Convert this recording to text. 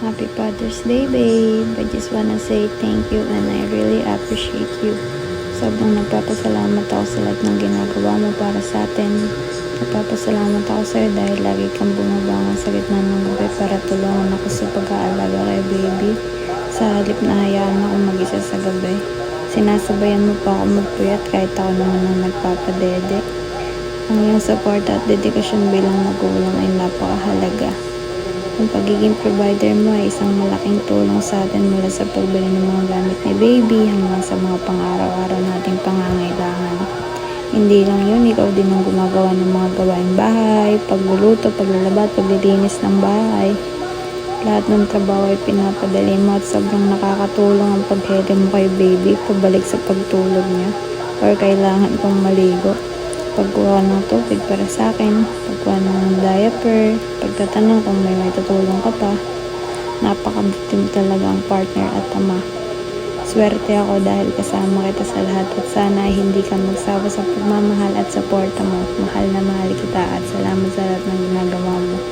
Happy Father's Day, babe. I just wanna say thank you and I really appreciate you. Sobrang nagpapasalamat ako sa lahat ng ginagawa mo para sa atin. Nagpapasalamat ako sa'yo dahil lagi kang bumabangon sa gitna ng gabi para tulungan ako sa pag-aalaga kay baby. Sa halip na hayaan ako mag-isa sa gabi. Sinasabayan mo pa ako magpuyat kahit ako naman ang nagpapadede. Ang iyong support at dedikasyon bilang magulang ay napakahalaga. Ang pagiging provider mo ay isang malaking tulong sa atin mula sa pagbili ng mga gamit ni baby hanggang sa mga pang-araw-araw nating pangangailangan. Hindi lang yun, ikaw din ang gumagawa ng mga gawaing bahay, pagluluto, paglalaba at paglilinis ng bahay. Lahat ng trabaho ay pinapadali mo at sobrang nakakatulong ang paghele mo kay baby pabalik sa pagtulog niya or kailangan kong maligo. Pagkuha ng tubig para sa akin, pagkuha ng diaper, pagtatanong kung may tutulong ka pa. Napakabuti talaga ang partner at ama. Swerte ako dahil kasama kita sa lahat at sana ay hindi ka magsawa sa pagmamahal at suporta mo. Mahal na mahal kita at salamat sa lahat ng ginagawa mo.